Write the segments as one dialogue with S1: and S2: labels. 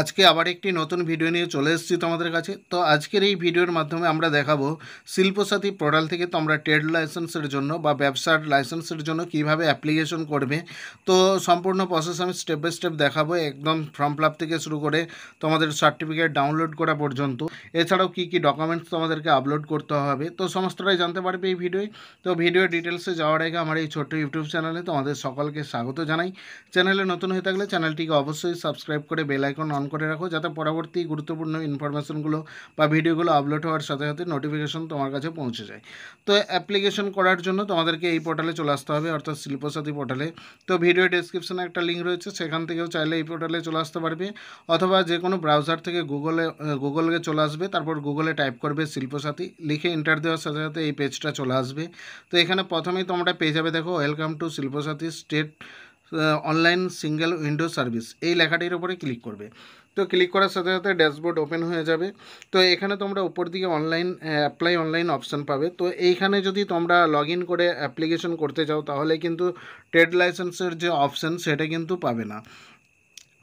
S1: আজকে আবার একটি নতুন ভিডিও নিয়ে চলে এসেছি তোমাদের কাছে। তো আজকের এই ভিডিওর মাধ্যমে আমরা দেখাবো শিল্পসাথী পোর্টাল থেকে তোমরা ট্রেড লাইসেন্সের জন্য বা ব্যবসার লাইসেন্সের জন্য কিভাবে অ্যাপ্লিকেশন করবে। তো সম্পূর্ণ প্রসেস আমি স্টেপ বাই স্টেপ দেখাবো, একদম ফর্ম ফিল আপ থেকে শুরু করে তোমাদের সার্টিফিকেট ডাউনলোড করা পর্যন্ত, এছাড়াও কী কী ডকুমেন্টস তোমাদেরকে আপলোড করতে হবে, তো সমস্তটাই জানতে পারবে এই ভিডিওয়। তো ভিডিও ডিটেলসে যাওয়ার আগে আমার এই ছোট্ট ইউটিউব চ্যানেলে তোমাদের সকলকে স্বাগত জানাই। চ্যানেলে নতুন হয়ে থাকলে চ্যানেলটিকে অবশ্যই সাবস্ক্রাইব করে বেল আইকন অন করে রাখো, যাতে পরবর্তী গুরুত্বপূর্ণ ইনফরমেশনগুলো বা ভিডিওগুলো আপলোড হওয়ার সাথে সাথে নোটিফিকেশন তোমার কাছে পৌঁছে যায়। তো অ্যাপ্লিকেশন করার জন্য তোমাদেরকে এই পোর্টালে চলে আসতে হবে, অর্থাৎ শিল্পসাথী পোর্টালে। তো ভিডিও ডেসক্রিপশনে একটা লিঙ্ক রয়েছে, সেখান থেকেও চাইলে এই পোর্টালে চলে আসতে পারবে, অথবা যে কোনো ব্রাউজার থেকে গুগলে চলে আসবে, তারপর গুগলে টাইপ করবে শিল্পসাথী, লিখে এন্টার দেওয়ার সাথে সাথে এই পেজটা চলে আসবে। তো এখানে প্রথমেই তোমরা পেয়ে যাবে, দেখো welcome to Shilpasathi state online single window service, এই লেখাটির উপরে ক্লিক করবে। তো ক্লিক করার সাথে সাথে ড্যাশবোর্ড ওপেন হয়ে যাবে। তো এখানে তোমরা উপর দিকে অনলাইন অ্যাপ্লাই অনলাইন অপশান পাবে। তো এইখানে যদি তোমরা লগ ইন করে অ্যাপ্লিকেশন করতে চাও, তাহলে কিন্তু ট্রেড লাইসেন্সের যে অপশান সেটা কিন্তু পাবে না।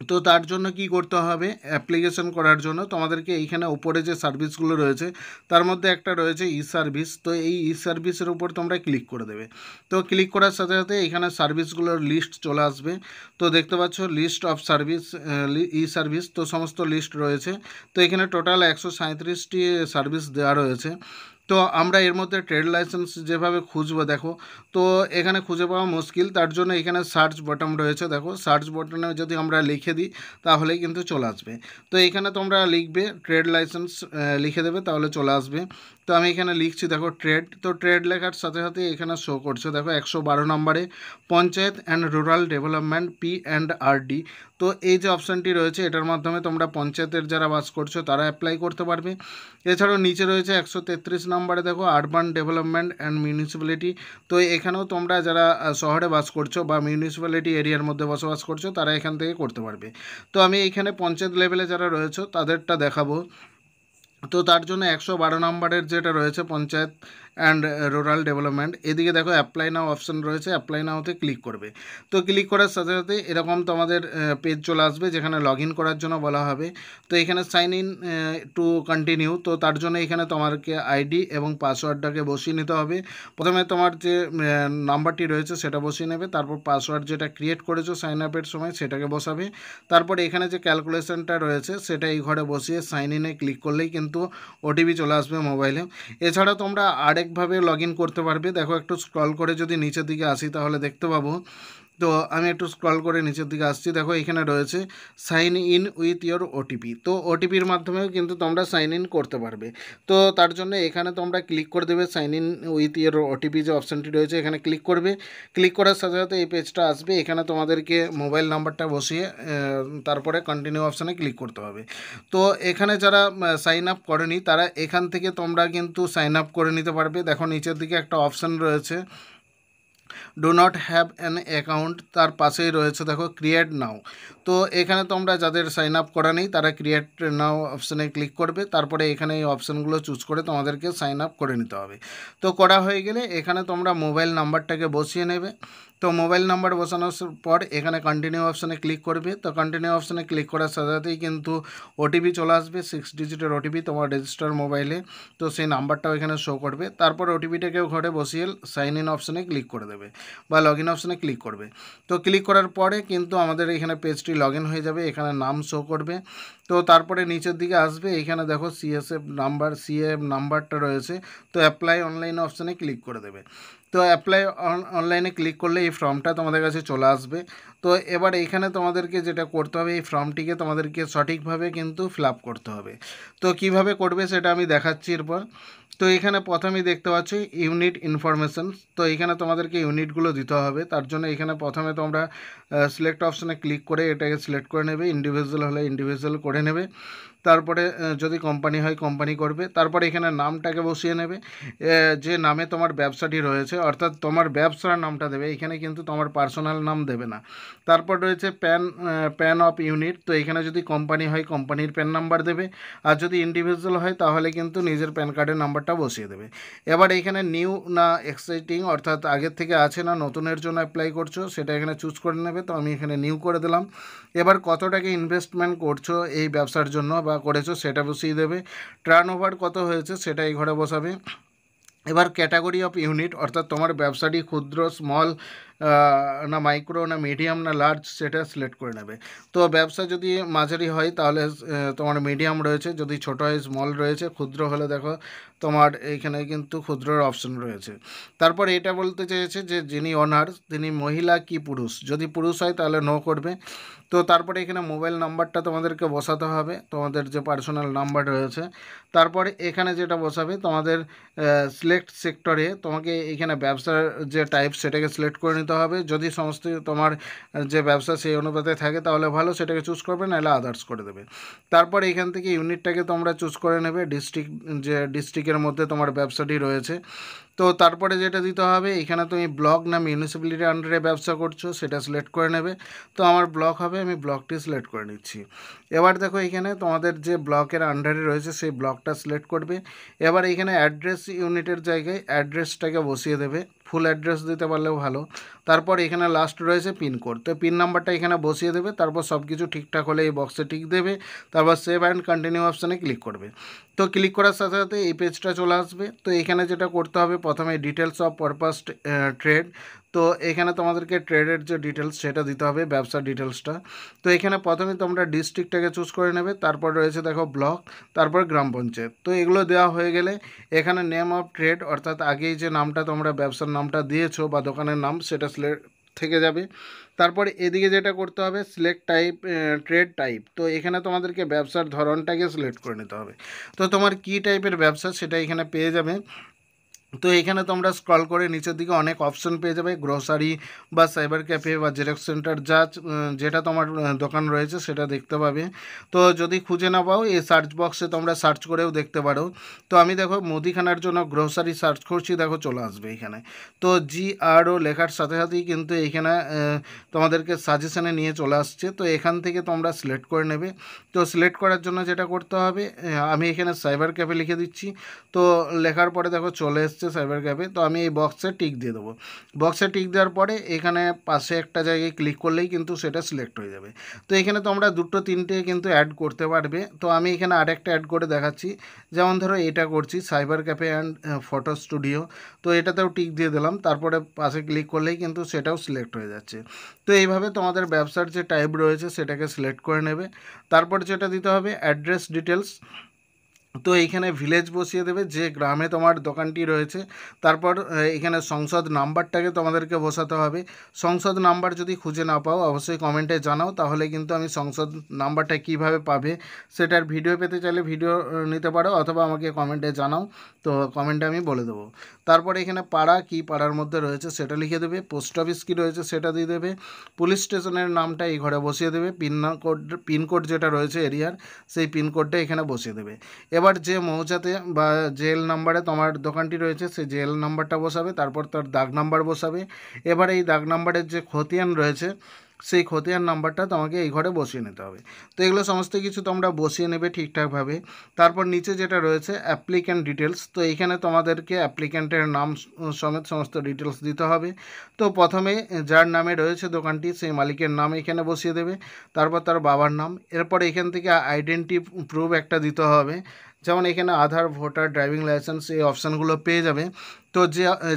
S1: তো তার জন্য কি করতে হবে, অ্যাপ্লিকেশন করার জন্য তোমাদেরকে এইখানে উপরে যে সার্ভিসগুলো রয়েছে তার মধ্যে একটা রয়েছে ই সার্ভিস। তো এই ই সার্ভিসের উপর তোমরা ক্লিক করে দেবে। তো ক্লিক করার সাথে সাথে এখানে সার্ভিসগুলোর লিস্ট চলে আসবে। তো দেখতে পাচ্ছ list of service, e service, তো সমস্ত লিস্ট রয়েছে। তো এখানে টোটাল 137টি সার্ভিস দেওয়া রয়েছে। তো আমরা এর মধ্যে ট্রেড লাইসেন্স যেভাবে খুঁজবো, দেখো তো এখানে খুঁজে পাওয়া মুশকিল, তার জন্য এখানে সার্চ বটন রয়েছে। দেখো সার্চ বটনে যদি আমরা লিখে দিই তাহলেই কিন্তু চলে আসবে। তো এখানে তোমরা লিখবে ট্রেড লাইসেন্স, লিখে দেবে, তাহলে চলে আসবে। তো আমি এখানে লিখছি, দেখো ট্রেড। তো ট্রেড লেখার সাথে সাথে এখানে শো করছে, দেখো 112 নম্বরে panchayat and rural development P&RD। তো এই যে অপশানটি রয়েছে, এটার মাধ্যমে তোমরা পঞ্চায়েতের যারা বাস করছো তারা অ্যাপ্লাই করতে পারবে। এছাড়াও নিচে রয়েছে 133 নম্বরে, দেখো আরবান ডেভেলপমেন্ট অ্যান্ড মিউনিসিপ্যালিটি। তো এখানেও তোমরা যারা শহরে বাস করছো বা মিউনিসিপ্যালিটি এরিয়ার মধ্যে বসবাস করছো তারা এখান থেকে করতে পারবে। তো আমি এইখানে পঞ্চায়েত লেভেলে যারা রয়েছে তাদেরটা দেখাবো। তো তার জন্য 112 নম্বরের যেটা রয়েছে পঞ্চায়েত অ্যান্ড রুরাল ডেভেলপমেন্ট, এদিকে দেখো অ্যাপ্লাই নাও অপশান রয়েছে, অ্যাপ্লাই নাওতে ক্লিক করবে। তো ক্লিক করার সাথে সাথে এরকম তোমাদের পেজ চলে আসবে, যেখানে লগ ইন করার জন্য বলা হবে। তো এখানে সাইন ইন টু কন্টিনিউ, তো তার জন্য এখানে তোমাকে আইডি এবং পাসওয়ার্ডটাকে বসিয়ে নিতে হবে। প্রথমে তোমার যে নাম্বারটি রয়েছে সেটা বসিয়ে নেবে, তারপর পাসওয়ার্ড যেটা ক্রিয়েট করেছো সাইন আপের সময় সেটাকে বসাবে। তারপরে এখানে যে ক্যালকুলেশনটা রয়েছে সেটা এই ঘরে বসিয়ে সাইন ইনে ক্লিক করলেই কিন্তু ওটিপি চলে আসবে মোবাইলে। এছাড়া তোমরা আরেকভাবে লগ ইন করতে পারবে। দেখো একটু স্ক্রল করে যদি নিচের দিকে আসি তাহলে দেখতে পাবো। তো আমি একটু স্ক্রল করে নিচের দিকে আসছি, দেখো এখানে রয়েছে sign in with your OTP. তো ওটিপির মাধ্যমেও কিন্তু তোমরা সাইন ইন করতে পারবে। তো তার জন্য এখানে তোমরা ক্লিক করে দেবে, sign in with your OTP যে অপশানটি রয়েছে এখানে ক্লিক করবে। ক্লিক করার সাথে সাথে এই পেজটা আসবে, এখানে তোমাদেরকে মোবাইল নাম্বারটা বসিয়ে তারপরে কন্টিনিউ অপশানে ক্লিক করতে হবে। তো এখানে যারা সাইন আপ করেনি তারা এখান থেকে তোমরা কিন্তু সাইন আপ করে নিতে পারবে। দেখো নিচের দিকে একটা অপশান রয়েছে do not have an account, তার পাশেই রয়েছে দেখো ক্রিয়েট নাও। তো এখানে তোমরা যাদের সাইন আপ করা নেই তারা ক্রিয়েট নাও অপশানে ক্লিক করবে, তারপরে এখানে এই অপশানগুলো চুজ করে তোমাদেরকে সাইন আপ করে নিতে হবে। তো করা হয়ে গেলে এখানে তোমরা মোবাইল নাম্বারটাকে বসিয়ে নেবে। তো মোবাইল নাম্বার বসানোর পর এখানে কন্টিনিউ অপশানে ক্লিক করবে। তো কন্টিনিউ অপশানে ক্লিক করার সাথে সাথেই কিন্তু ওটিপি চলে আসবে, 6 ডিজিটের ওটিপি তোমার রেজিস্টার মোবাইলে। তো সেই নাম্বারটাও এখানে শো করবে, তারপর ওটিপিটাকেও ঘরে বসিয়ে সাইন ইন অপশানে ক্লিক করে দেবে বা লগ ইন অপশানে ক্লিক করবে। তো ক্লিক করার পরে কিন্তু আমাদের এখানে পেজটি লগ ইন হয়ে যাবে, এখানে নাম শো করবে। তো তারপরে নিচের দিকে আসবে, এখানে দেখো সিএএফ নাম্বারটা রয়েছে। তো অ্যাপ্লাই অনলাইন অপশানে ক্লিক করে দেবে। তো অ্যাপ্লাই অনলাইনে ক্লিক করলে এই ফর্মটা তোমাদের কাছে চলে আসবে। তো এবার এইখানে তোমাদেরকে যেটা করতে হবে, এই ফর্মটিকে তোমাদেরকে সঠিকভাবে কিন্তু ফিল আপ করতে হবে। তো কিভাবে করবে সেটা আমি দেখাচ্ছি এরপর। তো এখানে প্রথমেই দেখতে পাচ্ছ ইউনিট ইনফরমেশন। তো এখানে তোমাদেরকে ইউনিটগুলো দিতে হবে, তার জন্য এখানে প্রথমে তোমরা সিলেক্ট অপশানে ক্লিক করে এটাকে সিলেক্ট করে নেবে, ইন্ডিভিজুয়াল হলে ইন্ডিভিজুয়াল করে নেবে। তারপরে যদি কোম্পানি হয় কোম্পানি করবে, তারপরে এখানে নামটাকে বসিয়ে নেবে, যে নামে তোমার ব্যবসাটি রয়েছে অর্থাৎ তোমার ব্যবসার নামটা দেবে, এখানে কিন্তু তোমার পার্সোনাল নাম দেবে না। তারপর রয়েছে প্যান অফ ইউনিট, তো এখানে যদি কোম্পানি হয় কোম্পানির প্যান নাম্বার দেবে, আর যদি ইন্ডিভিজুয়াল হয় তাহলে কিন্তু নিজের প্যান কার্ডের নাম্বারটা বসিয়ে দেবে। এবার এখানে নিউ না এক্সাইটিং অর্থাৎ আগের থেকে আছে না নতুনের জন্য অ্যাপ্লাই করছো সেটা এখানে চুজ করে নেবে। তো আমি এখানে নিউ করে দিলাম। এবার কত টাকা ইনভেস্টমেন্ট করছো এই ব্যবসার জন্য বা করেছো সেটা বসিয়ে দেবে। টার্ন ওভার কত হয়েছে সেটা এই ঘরে বসাবে। এবার ক্যাটাগরি অফ ইউনিট অর্থাৎ তোমার ব্যবসাটি ক্ষুদ্র, স্মল না মাইক্রো না মিডিয়াম না লার্জ সেটা সিলেক্ট করে নেবে। তো ব্যবসা যদি মাঝারি হয় তাহলে তোমার মিডিয়াম রয়েছে, যদি ছোটো হয় স্মল রয়েছে, ক্ষুদ্র হলে দেখো তোমার এইখানে কিন্তু ক্ষুদ্রর অপশন রয়েছে। তারপর এটা বলতে চেয়েছে যে যিনি অনার তিনি মহিলা কি পুরুষ, যদি পুরুষ হয় তাহলে নো করবে। তো তারপরে এখানে মোবাইল নাম্বারটা তোমাদেরকে বসাতে হবে, তোমাদের যে পার্সোনাল নাম্বার রয়েছে। তারপরে এখানে যেটা বসাবে তোমাদের সিলেক্ট সেক্টরে, তোমাকে এখানে ব্যবসার যে টাইপ সেটাকে সিলেক্ট করে নিতে হবে। যদি সমস্ত তোমার যে ব্যবসা সেই অনুপাতে থাকে তাহলে ভালো, সেটাকে চুজ করবে, নাহলে আদার্স করে দেবে। তারপর এখান থেকে ইউনিটটাকে তোমরা চুজ করে নেবে, যে ডিস্ট্রিক্টের মধ্যে তোমার ব্যবসাটি রয়েছে। তো তারপরে যেটা দিতে হবে এখানে তুমি ব্লক না মিউনিসিপ্যালিটির আন্ডারে ব্যবসা করছো সেটা সিলেক্ট করে নেবে। তো আমার ব্লক হবে, আমি ব্লকটি সিলেক্ট করে নিচ্ছি। এবার দেখো এখানে তোমাদের যে ব্লকের আন্ডারে রয়েছে সেই ব্লকটা সিলেক্ট করবে। এবার এখানে অ্যাড্রেস ইউনিটের জায়গায় অ্যাড্রেসটাকে বসিয়ে দেবে, ফুল অ্যাড্রেস দিতে পারলেও ভালো। তারপর এখানে লাস্ট রয়েছে পিনকোড, তো পিন নাম্বারটা এখানে বসিয়ে দেবে। তারপর সব কিছু ঠিকঠাক হলে এই বক্সে টিক দেবে, তারপর সেভ অ্যান্ড কন্টিনিউ অপশানে ক্লিক করবে। তো ক্লিক করার সাথে সাথে এই পেজটা চলে আসবে। তো এখানে যেটা করতে হবে প্রথমে ডিটেলস অফ পারপাস ট্রেড, তো এখানে তোমাদেরকে ট্রেডের যে ডিটেলস সেটা দিতে হবে, ব্যবসার ডিটেলসটা। তো এখানে প্রথমে তোমরা ডিস্ট্রিক্টটাকে চুজ করে নেবে, তারপর রয়েছে দেখো ব্লক, তারপর গ্রাম পঞ্চায়েত। তো এগুলো দেওয়া হয়ে গেলে এখানে নেম অফ ট্রেড অর্থাৎ আগেই যে নামটা তোমরা ব্যবসার নামটা দিয়েছো বা দোকানের নাম সেটা থেকে যাবে। তারপরে এদিকে যেটা করতে হবে সিলেক্ট টাইপ, ট্রেড টাইপ, তো এখানে তোমাদেরকে ব্যবসার ধরনটাকে সিলেক্ট করে নিতে হবে। তো তোমার কী টাইপের ব্যবসা সেটা এখানে পেয়ে যাবে। তো এখানে তোমরা স্ক্রল করে নিচের দিকে অনেক অপশন পেয়ে যাবে, গ্রোসারি বা সাইবার ক্যাফে বা জেরক্স সেন্টার, যেটা তোমার দোকান রয়েছে সেটা দেখতে পাবে। তো যদি খুঁজে না পাও এই সার্চ বক্সে তোমরা সার্চ করেও দেখতে পারো। তো আমি দেখো মুদিখানার জন্য গ্রোসারি সার্চ করছি, দেখো চলে আসবে এখানে। তো GRO লেখার সাথে সাথেই কিন্তু এইখানে তোমাদেরকে সাজেশনে নিয়ে চলে আসছে। তো এখান থেকে তোমরা সিলেক্ট করে নেবে। তো সিলেক্ট করার জন্য যেটা করতে হবে আমি এখানে সাইবার ক্যাফে লিখে দিচ্ছি। তো লেখার পরে দেখো চলে এসছে সাইবার ক্যাফে। তো আমি এই বক্সে টিক দিয়ে দেবো। বক্সে টিক দেওয়ার পরে এখানে পাশে একটা জায়গায় ক্লিক করলেই কিন্তু সেটা সিলেক্ট হয়ে যাবে। তো এখানে তোমরা দুটো তিনটে কিন্তু অ্যাড করতে পারবে। তো আমি এখানে আরেকটা অ্যাড করে দেখাচ্ছি, যেমন ধরো এটা করছি cyber cafe and photo studio. তো এটাতেও টিক দিয়ে দিলাম, তারপরে পাশে ক্লিক করলেই কিন্তু সেটাও সিলেক্ট হয়ে যাচ্ছে। তো এইভাবে তোমাদের ব্যবসার যে টাইপ রয়েছে সেটাকে সিলেক্ট করে নেবে। তারপর যেটা দিতে হবে অ্যাড্রেস ডিটেলস, তো এইখানে ভিলেজ বসিয়ে দেবে যে গ্রামে তোমার দোকানটি রয়েছে। তারপর এখানে সংসদ নাম্বারটাকে তোমাদেরকে বসাতে হবে। সংসদ নাম্বার যদি খুঁজে না পাও অবশ্যই কমেন্টে জানাও, তাহলে কিন্তু আমি সংসদ নাম্বারটা কিভাবে পাবে সেটার ভিডিও পেতে চাইলে ভিডিও নিতে পারো, অথবা আমাকে কমেন্টে জানাও, তো কমেন্টে আমি বলে দেবো। তারপরে এখানে পাড়া কি পাড়ার মধ্যে রয়েছে সেটা লিখে দেবে, পোস্ট অফিস কী রয়েছে সেটা দিয়ে দেবে, পুলিশ স্টেশনের নামটা এই ঘরে বসিয়ে দেবে, পিনকোড যেটা রয়েছে এরিয়ার সেই পিনকোডটা এখানে বসিয়ে দেবে। এবার যে মৌজাতে বা জেল নাম্বারে তোমার দোকানটি রয়েছে সেই জেল নাম্বারটা বসাবে, তারপর তার দাগ নাম্বার বসাবে। এবার এই দাগ নাম্বারের যে খতিয়ান রয়েছে সেই খতিয়ান নাম্বারটা তোমাকে এই ঘরে বসিয়ে নিতে হবে। তো এগুলো সমস্ত কিছু তোমরা বসিয়ে নেবে ঠিকঠাকভাবে। তারপর নিচে যেটা রয়েছে অ্যাপ্লিক্যান্ট ডিটেলস, তো এইখানে তোমাদেরকে অ্যাপ্লিক্যান্টের নাম সমেত সমস্ত ডিটেলস দিতে হবে। তো প্রথমে যার নামে রয়েছে দোকানটি সেই মালিকের নাম এখানে বসিয়ে দেবে, তারপর তার বাবার নাম। এরপর এখান থেকে আইডেন্টি প্রুফ একটা দিতে হবে, যেমন এখানে আধার, ভোটার, ড্রাইভিং লাইসেন্স এই অপশানগুলো পেয়ে যাবে। তো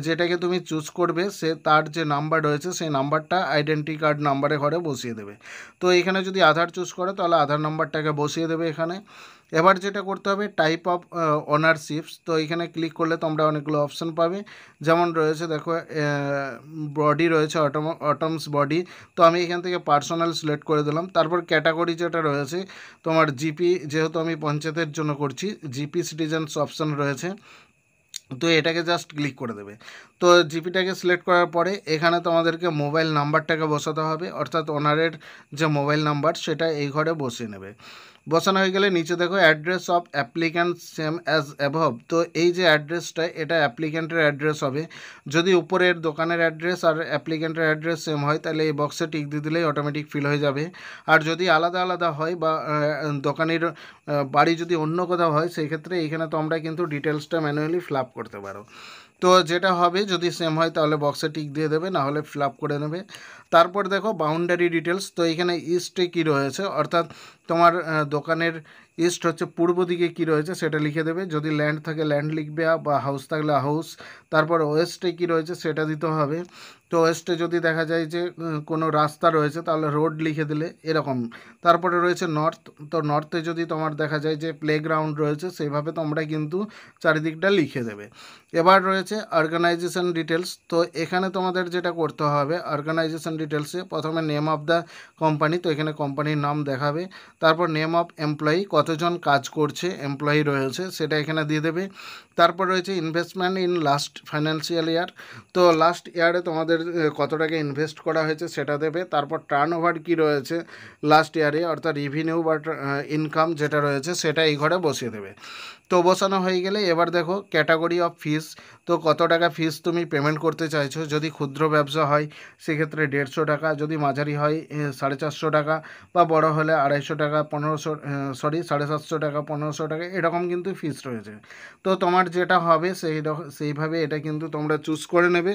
S1: যেটাকে তুমি চুজ করবে সে তার যে নাম্বার রয়েছে সেই নাম্বারটা আইডেন্টি কার্ড নাম্বারে ঘরে বসিয়ে দেবে। তো এখানে যদি আধার চুজ করো তাহলে আধার নাম্বারটাকে বসিয়ে দেবে এখানে। এবার যেটা করতে হবে টাইপ অফ ওনারশিপস, তো এখানে ক্লিক করলে তোমরা অনেকগুলো অপশান পাবে, যেমন রয়েছে দেখো বডি রয়েছে অটমস বডি। তো আমি এখান থেকে পার্সোনাল সিলেক্ট করে দিলাম। তারপর ক্যাটাগরি যেটা রয়েছে তোমার জিপি, যেহেতু আমি পঞ্চায়েতের জন্য করছি জিপি সিটিজেন্স অপশান রয়েছে, তো এটাকে জাস্ট ক্লিক করে দেবে। তো জিপিটাকে সিলেক্ট করার পরে এখানে তোমাদেরকে মোবাইল নাম্বারটাকে বসাতে হবে, অর্থাৎ ওনারের যে মোবাইল নাম্বার সেটা এই ঘরে বসিয়ে নেবে। বসানো হয়ে গেলে নিচে দেখো address of applicant same as above. তো এই যে অ্যাড্রেসটা এটা অ্যাপ্লিক্যান্টের অ্যাড্রেস হবে। যদি উপরের দোকানের অ্যাড্রেস আর অ্যাপ্লিক্যান্টের অ্যাড্রেস সেম হয় তাহলে এই বক্সে টিক দিয়ে দিলেই অটোমেটিক ফিল হয়ে যাবে। আর যদি আলাদা আলাদা হয় বা দোকানের বাড়ি যদি অন্য কোথাও হয় সেই ক্ষেত্রে এইখানে তোমরা কিন্তু ডিটেলসটা ম্যানুয়ালি ফিল আপ করতে পারো। তো যেটা হবে যদি সেম হয় তাহলে বক্সে টিক দিয়ে দেবে, না হলে ফিল আপ করে নেবে। তারপর দেখো বাউন্ডারি ডিটেলস। তো এখানে ইস্টে কী রয়েছে, অর্থাৎ তোমার দোকানের ইস্ট হচ্ছে পূর্ব দিকে কী রয়েছে সেটা লিখে দেবে। যদি ল্যান্ড থাকে ল্যান্ড লিখবে বা হাউস থাকলে হাউস। তারপর ওয়েস্টে কী রয়েছে সেটা দিতে হবে। তো ওয়েস্টে যদি দেখা যায় যে কোনো রাস্তা রয়েছে তাহলে রোড লিখে দিলে এরকম। তারপরে রয়েছে নর্থ। তো নর্থে যদি তোমার দেখা যায় যে প্লেগ্রাউন্ড রয়েছে সেইভাবে তোমরা কিন্তু চারিদিকটা লিখে দেবে। এবার রয়েছে অর্গানাইজেশন ডিটেলস। তো এখানে তোমাদের যেটা করতে হবে অর্গানাইজেশন ডিটেলসে প্রথমে নেম অফ দ্য কোম্পানি, তো এখানে কোম্পানির নাম দেখাবে। তারপর নেম অফ এমপ্লয়ি, কতজন কাজ করছে এমপ্লয়ি রয়েছে সেটা এখানে দিয়ে দেবে। তারপর রয়েছে investment in last financial year. তো লাস্ট ইয়ারে তোমাদের কত টাকা ইনভেস্ট করা হয়েছে সেটা দেবে। তারপর টার্ন ওভার কী রয়েছে লাস্ট ইয়ারে, অর্থাৎ রিভিনিউ বা ইনকাম যেটা রয়েছে সেটা এই ঘরে বসিয়ে দেবে। তো বসানো হয়ে গেলে এবার দেখো ক্যাটাগরি অফ ফিস। তো কত টাকা ফিস তুমি পেমেন্ট করতে চাইছো। যদি ক্ষুদ্র ব্যবসা হয় সেক্ষেত্রে 150 টাকা, যদি মাঝারি হয় 450 টাকা, বা বড় হলে 250 টাকা, 750 টাকা, 1500 টাকা, এরকম কিন্তু ফিস রয়েছে। তো তোমার যেটা হবে সেইভাবে এটা কিন্তু তোমরা চুজ করে নেবে।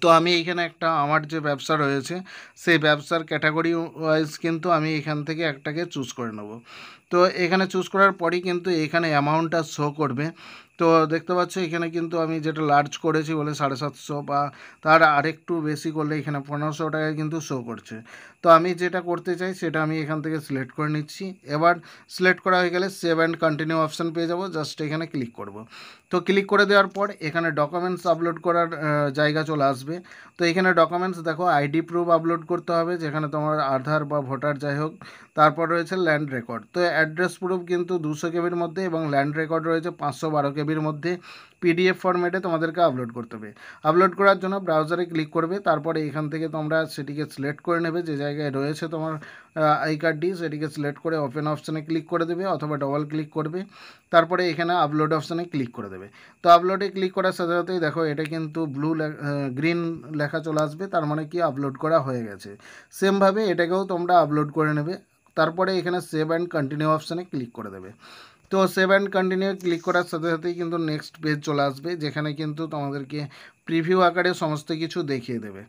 S1: তো আমি এইখানে একটা আমার যে ব্যবসা রয়েছে সেই ব্যবসার ক্যাটাগরি ওয়াইজ কিন্তু আমি এখান থেকে একটাকে চুজ করে নেব। তো এখানে চুজ করার পরই কিন্তু এখানে অ্যামাউন্টটা শো করবে। তো দেখতে পাচ্ছ এখানে কিন্তু আমি যেটা লার্জ করেছি বলে 750, বা তার আরেকটু বেশি করলে এখানে 1500 টাকায় কিন্তু শো করছে। তো আমি যেটা করতে চাই সেটা আমি এখান থেকে সিলেক্ট করে নিচ্ছি। এবার সিলেক্ট করা হয়ে গেলে সেভ অ্যান্ড কন্টিনিউ অপশান পেয়ে যাব, জাস্ট এখানে ক্লিক করব। তো ক্লিক করে দেওয়ার পর এখানে ডকুমেন্টস আপলোড করার জায়গা চলে আসবে। তো এখানে ডকুমেন্টস দেখো আইডি প্রুফ আপলোড করতে হবে, যেখানে তোমার আধার বা ভোটার যাই হোক। তারপর রয়েছে ল্যান্ড রেকর্ড। তো অ্যাড্রেস প্রুফ কিন্তু 200 কেবির মধ্যে এবং ল্যান্ড রেকর্ড রয়েছে 512 কেবির মধ্যে। পিডিএফ ফরম্যাটে তোমাদেরকে আপলোড করতে হবে। আপলোড করার জন্য ব্রাউজারে ক্লিক করবে, তারপরে এখান থেকে তোমরা সেটিকে সিলেক্ট করে নেবে যে জায়গায় রয়েছে তোমার আই কার্ডটি, সেটিকে সিলেক্ট করে ওপেন অপশানে ক্লিক করে দেবে অথবা ডবল ক্লিক করবে। তারপরে এখানে আপলোড অপশানে ক্লিক করে দেবে। তো আপলোডে ক্লিক করার সাথে সাথেই দেখো এটা কিন্তু গ্রিন লেখা চলে আসবে, তার মানে কি আপলোড করা হয়ে গেছে। সেমভাবে এটাকেও তোমরা আপলোড করে নেবে। তারপরে এখানে সেভ অ্যান্ড কন্টিনিউ অপশানে ক্লিক করে দেবে। তো সেভ অ্যান্ড কন্টিনিউ ক্লিক করার সাথে সাথেই কিন্তু নেক্সট পেজ চলে আসবে, যেখানে কিন্তু তোমাদেরকে প্রিভিউ আকারে সমস্ত কিছু দেখিয়ে দেবে।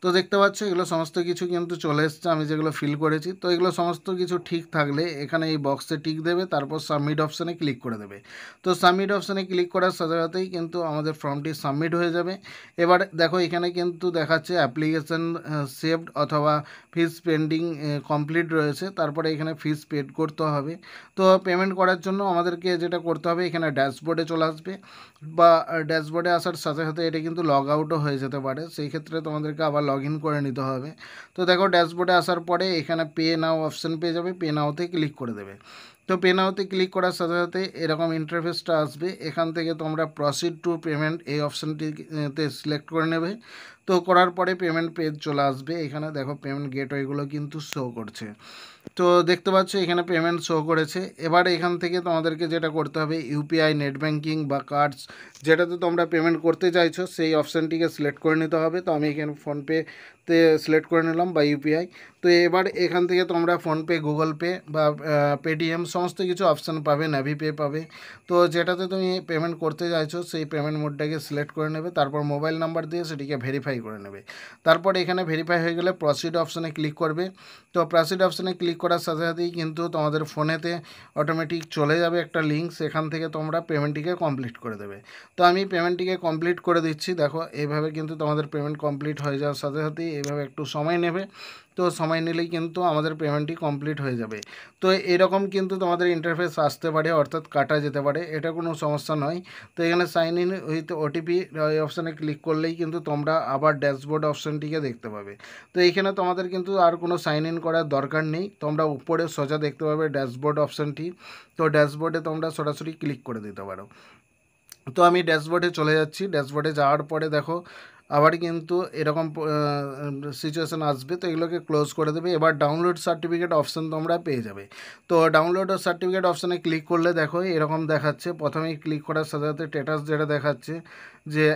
S1: তো দেখতে পাচ্ছ এগুলো সমস্ত কিছু কিন্তু চলে এসছে আমি যেগুলো ফিল করেছি। তো এগুলো সমস্ত কিছু ঠিক থাকলে এখানে এই বক্সে টিক দেবে, তারপর সাবমিট অপশানে ক্লিক করে দেবে। তো সাবমিট অপশানে ক্লিক করার সাথে সাথেই কিন্তু আমাদের ফর্মটি সাবমিট হয়ে যাবে। এবার দেখো এখানে কিন্তু দেখাচ্ছে অ্যাপ্লিকেশন সেভড অথবা ফিস পেন্ডিং কমপ্লিট রয়েছে। তারপরে এখানে ফিস পেড করতে হবে। তো পেমেন্ট করার জন্য আমাদেরকে যেটা করতে হবে এখানে ড্যাশবোর্ডে চলে আসবে, বা ড্যাশবোর্ডে আসার সাথে সাথে এটা কিন্তু লগ আউটও হয়ে যেতে পারে, সেই ক্ষেত্রে তোমাদেরকে আবার লগ ইন করে নিতে হবে। তো দেখো ড্যাশবোর্ডে আসার পরে এখানে পে নাও অপশান পেয়ে যাবে, পে নাওতে ক্লিক করে দেবে। তো পে নাওতে ক্লিক করার সাথে সাথে এরকম ইন্টারফেসটা আসবে। এখান থেকে তোমরা প্রসিড টু পেমেন্ট এই অপশানটিতে সিলেক্ট করে নেবে। তো করার পরে পেমেন্ট পেজ চলে আসবে। এখানে দেখো পেমেন্ট গেটওয়েগুলো কিন্তু শো করছে। তো দেখতে পাচ্ছ এখানে পেমেন্ট শো করেছে। এবার এখান থেকে তোমাদেরকে যেটা করতে হবে ইউপিআই, নেট ব্যাঙ্কিং বা কার্ডস যেটাতে তোমরা পেমেন্ট করতে চাইছো সেই অপশানটিকে সিলেক্ট করে নিতে হবে। তো আমি এখানে ফোনপেতে সিলেক্ট করে নিলাম বা ইউপিআই। তো এবার এখান থেকে তোমরা ফোনপে, গুগল পে বা পেটিএম সমস্ত কিছু অপশান পাবে, নাভিপে পাবে। তো যেটাতে তুমি পেমেন্ট করতে চাইছো সেই পেমেন্ট মোডটাকে সিলেক্ট করে নেবে, তারপর মোবাইল নাম্বার দিয়ে সেটিকে ভেরিফাই করে নেবে। তারপর এখানে ভেরিফাই হয়ে গেলে প্রসিড অপশানে ক্লিক করবে। তো প্রসিড অপশানে ক্লিক করার সাথে সাথেই কিন্তু তোমাদের ফোনেতে অটোমেটিক চলে যাবে একটা লিঙ্ক, সেখান থেকে তোমরা পেমেন্টটিকে কমপ্লিট করে দেবে। তো আমি পেমেন্টটিকে কমপ্লিট করে দিচ্ছি। দেখো এইভাবে কিন্তু তোমাদের পেমেন্ট কমপ্লিট হয়ে যাওয়ার সাথে সাথেই এইভাবে একটু সময় নেবে। তো সময় নিলেই কিন্তু আমাদের পেমেন্টটি কমপ্লিট হয়ে যাবে। তো এরকম কিন্তু তোমাদের ইন্টারফেস আসতে পারে, অর্থাৎ কাটা যেতে পারে, এটা কোনো সমস্যা নয়। তো এখানে সাইন ইন উইথ ওটিপি এই অপশানে ক্লিক করলেই কিন্তু তোমরা আবার ড্যাশবোর্ড অপশানটিকে দেখতে পাবে। তো এইখানে তোমাদের কিন্তু আর কোনো সাইন ইন করার দরকার নেই, তোমরা উপরে সোজা দেখতে পাবে ড্যাশবোর্ড অপশানটি। তো ড্যাশবোর্ডে তোমরা সরাসরি ক্লিক করে দিতে পারো। তো আমি ড্যাশবোর্ডে চলে যাচ্ছি। ড্যাশবোর্ডে যাওয়ার পরে দেখো আবার কিন্তু এরকম সিচুয়েশান আসবে, তো এগুলোকে ক্লোজ করে দেবে। এবার ডাউনলোড সার্টিফিকেট অপশান তোমরা পেয়ে যাবে। তো ডাউনলোড সার্টিফিকেট অপশানে ক্লিক করলে দেখো এরকম দেখাচ্ছে। প্রথমেই ক্লিক করার সাথে সাথে স্ট্যাটাস যেটা দেখাচ্ছে যে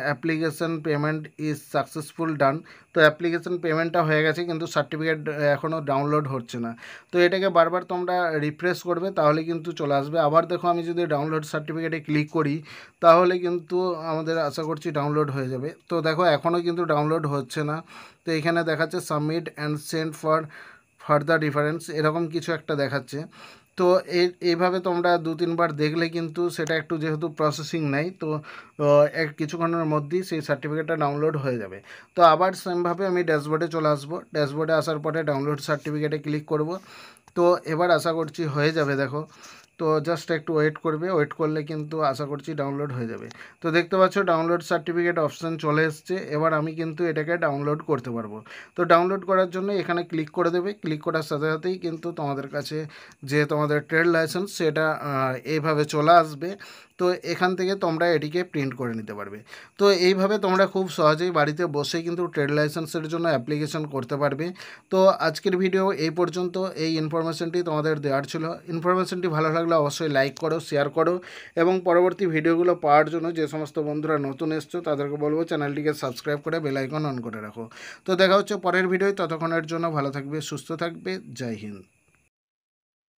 S1: অ্যাপ্লিকেশন পেমেন্ট ইজ সাকসেসফুল ডান। তো অ্যাপ্লিকেশন পেমেন্টটা হয়ে গেছে, কিন্তু সার্টিফিকেট এখনও ডাউনলোড হচ্ছে না। তো এটাকে বারবার তোমরা রিফ্রেশ করবে, তাহলে কিন্তু চলে আসবে। আবার দেখো আমি যদি ডাউনলোড সার্টিফিকেটে ক্লিক করি তাহলে কিন্তু আমাদের আশা করছি ডাউনলোড হয়ে যাবে। তো দেখো এখনও কিন্তু ডাউনলোড হচ্ছে না। তো এখানে দেখাচ্ছে submit and send for further reference, এরকম কিছু একটা দেখাচ্ছে। তো এইভাবে তোমরা 2-3 বার দেখলে কিন্তু সেটা একটু যেহেতু প্রসেসিং নেই, তো কিছুক্ষণের মধ্যেই সেই সার্টিফিকেটটা ডাউনলোড হয়ে যাবে। তো আবার সেমভাবে আমি ড্যাশবোর্ডে চলে আসবো। ড্যাশবোর্ডে আসার পরে ডাউনলোড সার্টিফিকেটে ক্লিক করব। তো এবার আশা করছি হয়ে যাবে। দেখো তো জাস্ট একটু ওয়েট করবে, ওয়েট করলে কিন্তু আশা করছি ডাউনলোড হয়ে যাবে। তো দেখতে পাচ্ছ ডাউনলোড সার্টিফিকেট অপশান চলে এসছে। এবার আমি কিন্তু এটাকে ডাউনলোড করতে পারবো। তো ডাউনলোড করার জন্য এখানে ক্লিক করে দেবে। ক্লিক করার সাথে সাথেই কিন্তু তোমাদের কাছে যে তোমাদের ট্রেড লাইসেন্স সেটা এইভাবে চলে আসবে। তো এখান থেকে তোমরা এটিকে প্রিন্ট করে নিতে পারবে। তো এইভাবে তোমরা খুব সহজেই বাড়িতে বসে কিন্তু ট্রেড লাইসেন্সের জন্য অ্যাপ্লিকেশন করতে পারবে। তো আজকের ভিডিও এই পর্যন্ত। এই ইনফরমেশনটি তোমাদের দেওয়ার ছিল। ইনফরমেশনটি ভালো লাগলে অবশ্যই লাইক করো, শেয়ার করো, এবং পরবর্তী ভিডিওগুলো পাওয়ার জন্য যে সমস্ত বন্ধুরা নতুন এসছো তাদেরকে বলবো চ্যানেলটিকে সাবস্ক্রাইব করে বেল আইকন অন করে রাখো। তো দেখা হচ্ছে পরের ভিডিও। ততক্ষণের জন্য ভালো থাকবে, সুস্থ থাকবে। জয় হিন্দ।